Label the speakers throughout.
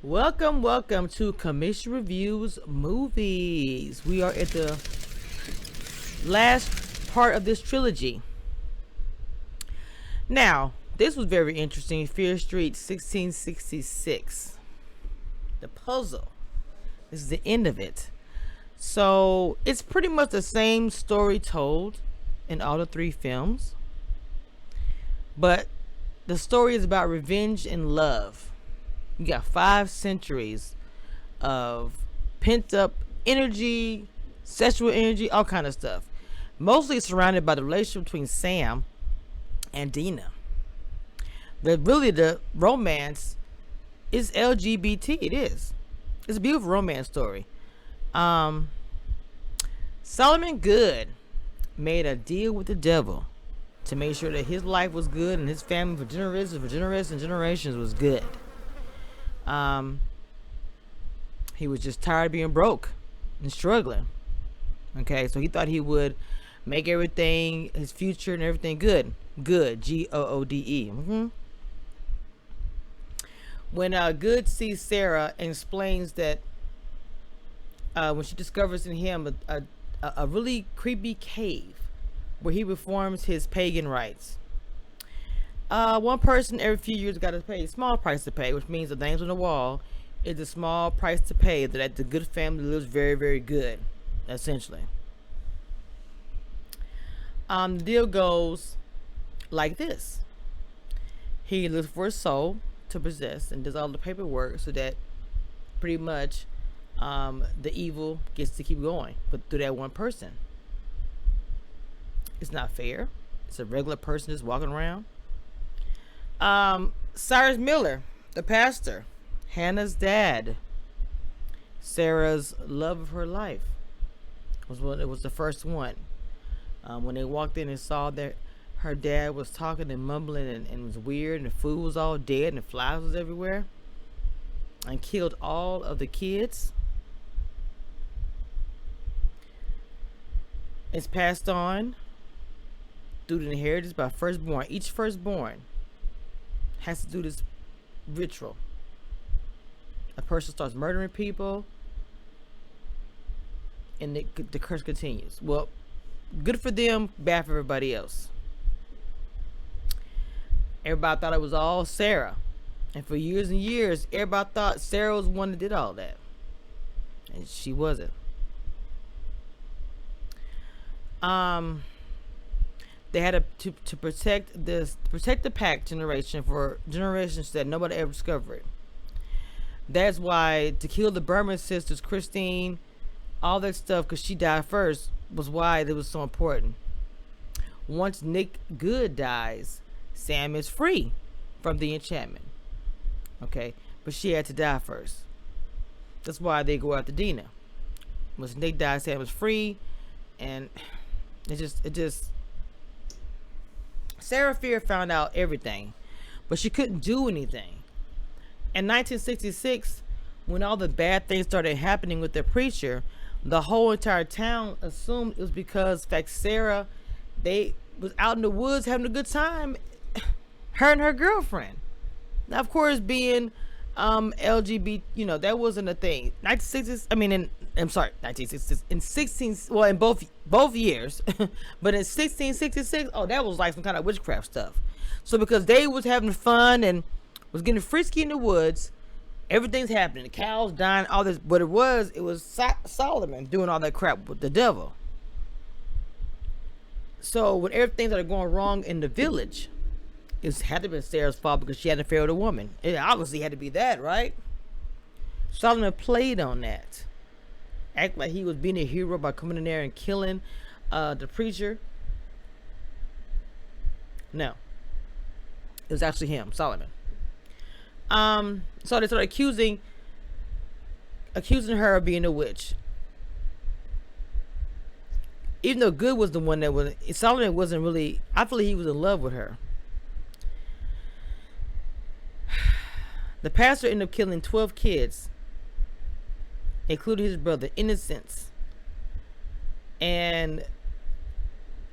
Speaker 1: Welcome to Commission Reviews Movies. We are at the last part of this trilogy. Now, this was very interesting. Fear Street 1666. The puzzle. This is the end of it. So, it's pretty much the same story told in all the three films. But the story is about revenge and love. You got 5 centuries of pent up energy, sexual energy, all kind of stuff. Mostly surrounded by the relationship between Sam and Dina. But really the romance is LGBT. It is. It's a beautiful romance story. Solomon Good made a deal with the devil to make sure that his life was good and his family for generations was good. He was just tired of being broke and struggling. Okay, so he thought he would make everything, his future and everything good. Good, G-O-O-D-E. When Good sees Sarah and explains that when she discovers in him a really creepy cave where he performs his pagan rites. One person every few years got to pay a small price to pay, which means the names on the wall is a small price to pay that the good family lives very, very good, essentially. The deal goes like this. He looks for a soul to possess and does all the paperwork so that pretty much the evil gets to keep going, but through that one person. It's not fair. It's a regular person just walking around. Cyrus Miller, the pastor, Hannah's dad, Sarah's love of her life, it was the first one. When they walked in and saw that her dad was talking and mumbling and was weird, and the food was all dead and the flies was everywhere, and killed all of the kids. It's passed on through the inheritance by firstborn. Each firstborn has to do this ritual. A person starts murdering people and the curse continues. Well, good for them, bad for everybody else. Everybody thought it was all Sarah, and for years and years everybody thought Sarah was the one that did all that, and she wasn't. They had to protect the Pack generation for generations that nobody ever discovered. That's why to kill the Berman sisters, Christine, all that stuff, because she died first, was why it was so important. Once Nick Good dies, Sam is free from the enchantment. Okay, but she had to die first. That's why they go after Dina. Once Nick dies, Sam is free, and it just. Sarah Fear found out everything, but she couldn't do anything. In 1966, when all the bad things started happening with the preacher, the whole entire town assumed it was because, in fact, Sarah, they was out in the woods having a good time, her and her girlfriend. Now, of course, being LGBT, that wasn't a thing. 1960s, I'm sorry, 1960s. In 16, well, in both years, but in 1666, that was like some kind of witchcraft stuff. So because they was having fun and was getting frisky in the woods, everything's happening. The cows dying, all this. But it was Solomon doing all that crap with the devil. So when everything started going wrong in the village, it had to be Sarah's fault because she had an affair with a woman. It obviously had to be that, right? Solomon played on that. Act like he was being a hero by coming in there and killing the preacher. No. It was actually him, Solomon. So they started accusing her of being a witch. Even though Good was the one that was, Solomon wasn't really, I feel he was in love with her. The pastor ended up killing 12 kids, including his brother, Innocence. And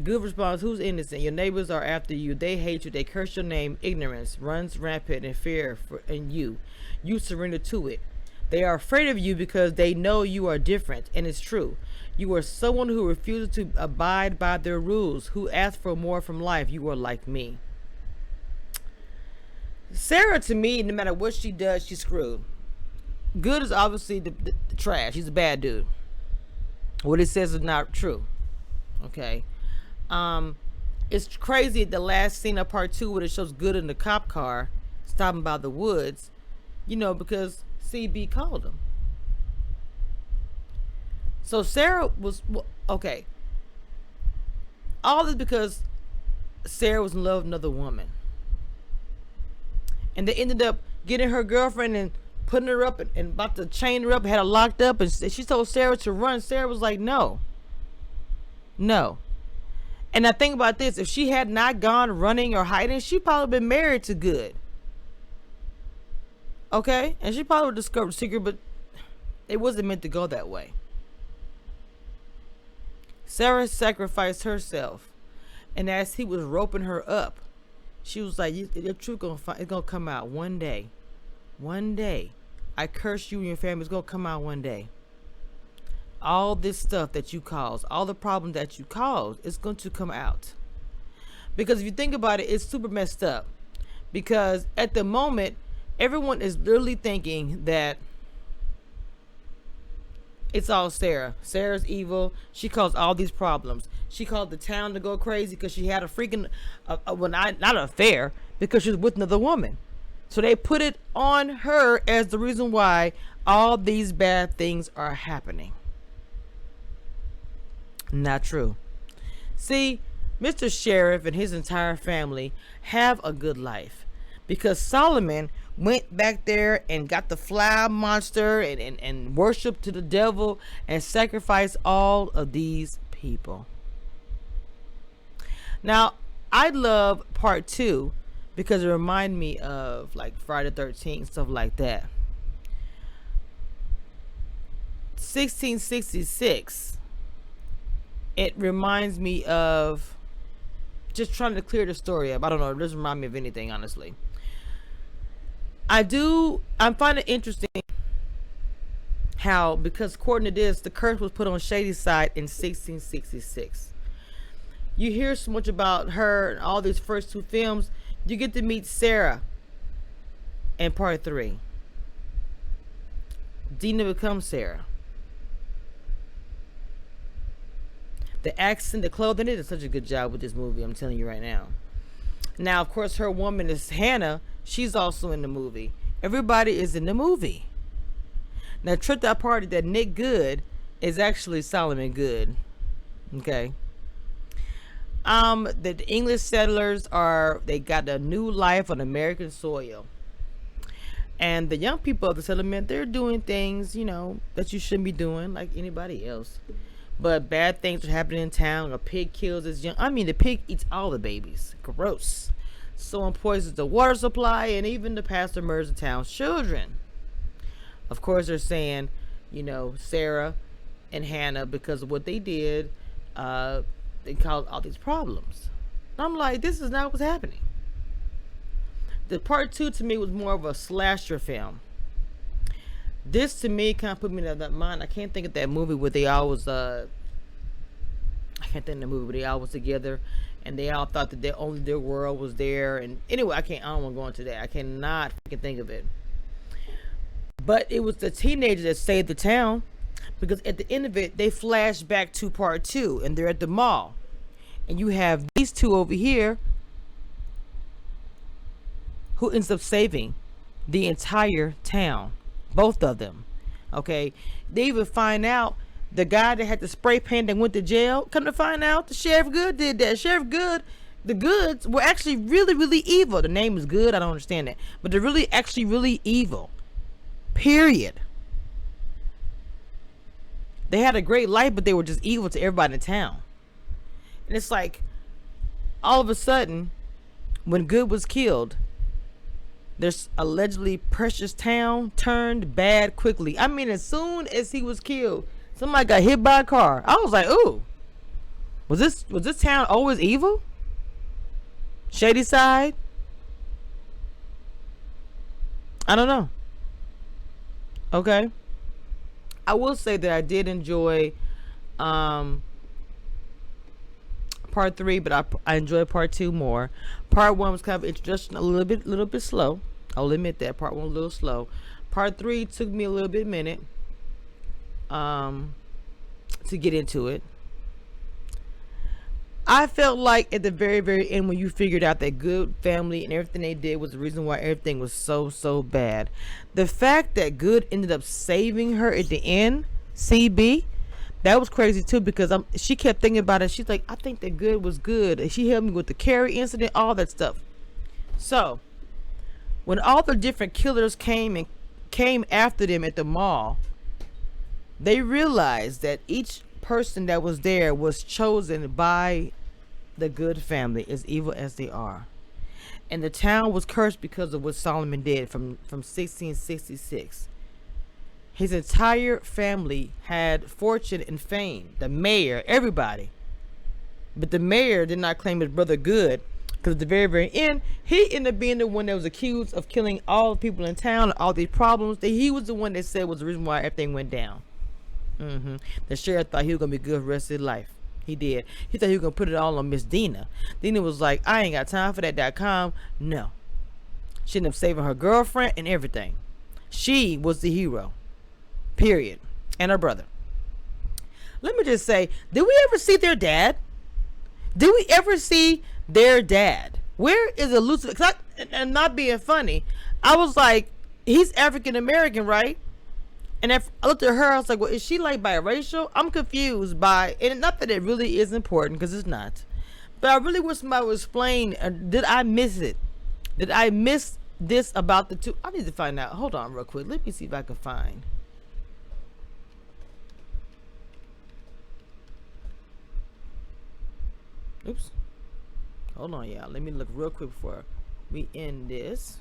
Speaker 1: Good response, who's innocent? Your neighbors are after you. They hate you. They curse your name. Ignorance runs rampant in fear in you. You surrender to it. They are afraid of you because they know you are different, and it's true. You are someone who refuses to abide by their rules, who asks for more from life. You are like me. Sarah, to me, no matter what she does, she's screwed. Good is obviously the trash. He's a bad dude. What he says is not true. Okay. It's crazy at the last scene of part 2 where it shows Good in the cop car stopping by the woods, because CB called him. So Sarah was okay. All this because Sarah was in love with another woman, and they ended up getting her girlfriend and putting her up and about to chain her up, had her locked up, and she told Sarah to run. Sarah was like, no. And I think about this, if she had not gone running or hiding, she'd probably been married to Good. Okay? And she probably would discover the secret, but it wasn't meant to go that way. Sarah sacrificed herself, and as he was roping her up, she was like, the truth it's gonna come out one day. One day. I curse you and your family. It's gonna come out one day. All this stuff that you caused, all the problems that you caused, is going to come out. Because if you think about it, it's super messed up. Because at the moment, everyone is literally thinking that it's all Sarah. Sarah's evil. She caused all these problems. She caused the town to go crazy because she had a freaking, not an affair, because she was with another woman. So they put it on her as the reason why all these bad things are happening. Not true. See, Mr. Sheriff and his entire family have a good life because Solomon went back there and got the flower monster and worshiped to the devil and sacrificed all of these people. Now, I love part 2 because it reminds me of like Friday the 13th, stuff like that. 1666. It reminds me of just trying to clear the story up. I don't know. It doesn't remind me of anything, honestly. I find it interesting how, because according to this, the curse was put on Shady's side in 1666. You hear so much about her in all these first 2 films. You get to meet Sarah in part 3. Dina becomes Sarah. The accent, the clothing, they did such a good job with this movie, I'm telling you right now. Now, of course, her woman is Hannah. She's also in the movie. Everybody is in the movie. Now, trick that party that Nick Good is actually Solomon Good. Okay. The English settlers they got a new life on American soil. And the young people of the settlement, they're doing things, that you shouldn't be doing like anybody else. But bad things are happening in town. A pig kills its young. The pig eats all the babies. Gross. Someone poisons the water supply, and even the pastor murders the town's children. Of course, they're saying, Sarah and Hannah, because of what they did, they caused all these problems. I'm like, this is not what's happening. The part 2 to me was more of a slasher film. This to me kind of put me in that mind. I can't think of that movie where they all was I can't think of the movie where they all was together and they all thought that their world was there. And anyway, I don't want to go into that. I cannot freaking think of it. But it was the teenagers that saved the town, because at the end of it, they flash back to part 2 and they're at the mall. And you have these 2 over here who ends up saving the entire town. Both of them. Okay. They even find out the guy that had the spray paint that went to jail. Come to find out, the Sheriff Good did that. Sheriff Good, the Goods were actually really, really evil. The name is Good. I don't understand that. But they're really evil. Period. They had a great life, but they were just evil to everybody in town. And it's like, all of a sudden, when Good was killed, there's allegedly Precious Town turned bad quickly. As soon as he was killed, somebody got hit by a car. I was like, ooh, Was this town always evil? Shady Side? I don't know. Okay. I will say that I did enjoy um part three, but I enjoyed part two more. Part one was kind of introduction, a little bit slow. I'll admit that part one was a little slow. Part three took me a little bit minute um to get into it. I felt like at the very end, when you figured out that Good family and everything they did was the reason why everything was so bad. The fact that Good ended up saving her at the end, CB, that was crazy too, because she kept thinking about it. She's like, I think that Good was good, and she helped me with the Carrie incident, all that stuff. So when all the different killers came after them at the mall, they realized that each person that was there was chosen by the Good family, as evil as they are, and the town was cursed because of what Solomon did from 1666. His entire family had fortune and fame, the mayor, everybody, but the mayor did not claim his brother Good, because at the very end, he ended up being the one that was accused of killing all the people in town, all these problems that he was the one that said was the reason why everything went down. The sheriff thought he was gonna be good for the rest of his life. He did. He thought he was gonna put it all on Miss Dina. Dina was like, I ain't got time for that. No. She ended up saving her girlfriend and everything. She was the hero. Period. And her brother. Let me just say, did we ever see their dad? Did we ever see their dad? Where is Elusive? And not being funny, I was like, he's African American, right? And if I looked at her, I was like, well, is she like biracial? I'm confused by, and not that it really is important, because it's not. But I really wish somebody would explain, did I miss it? Did I miss this about the two? I need to find out. Hold on real quick. Let me see if I can find. Oops. Hold on, y'all. Let me look real quick before we end this.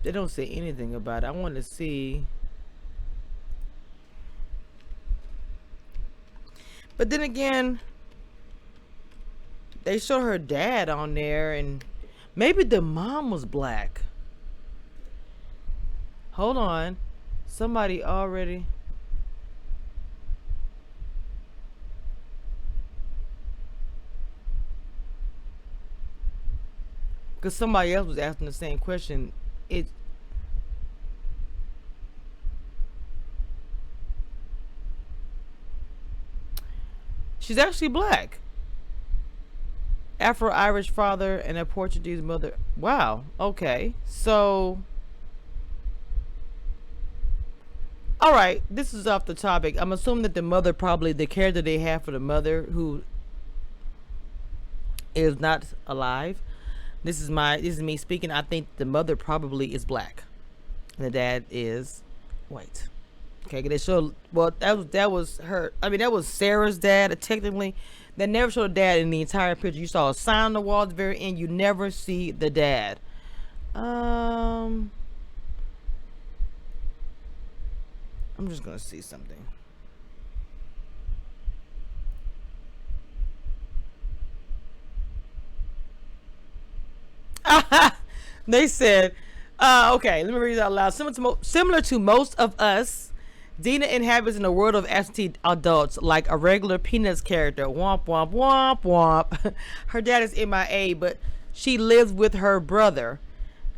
Speaker 1: They don't say anything about it. I want to see. But then again, they show her dad on there, and maybe the mom was black. Hold on. Somebody already. Because somebody else was asking the same question. It. She's actually black. Afro-Irish father and a Portuguese mother. Wow. Okay. So, all right. This is off the topic. I'm assuming that the mother, probably the character they have for the mother, who is not alive. This is me speaking. I think the mother probably is black, and the dad is white. Okay, they show. Well, that was her. I mean, that was Sarah's dad. Technically, they never showed the dad in the entire picture. You saw a sign on the wall at the very end. You never see the dad. I'm just gonna see something. They said, okay, let me read it out loud. Similar to most of us, Dina inhabits in a world of absentee adults, like a regular Peanuts character. Womp womp womp womp. Her dad is MIA, but she lives with her brother.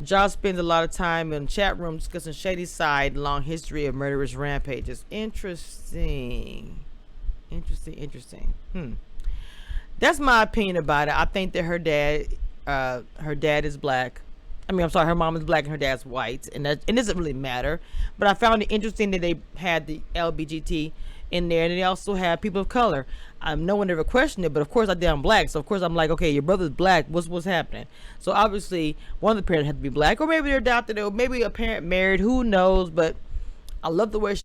Speaker 1: Josh spends a lot of time in chat rooms discussing Shady Side, long history of murderous rampages. Interesting. That's my opinion about it. I think that her dad is black. I mean, I'm sorry, her mom is black and her dad's white, and that it doesn't really matter. But I found it interesting that they had the LBGT in there, and they also had people of color. No one ever questioned it, but of course I did. I'm black, so of course I'm like, okay, your brother's black. What's happening? So obviously one of the parents had to be black, or maybe they're adopted, or maybe a parent married. Who knows? But I love the way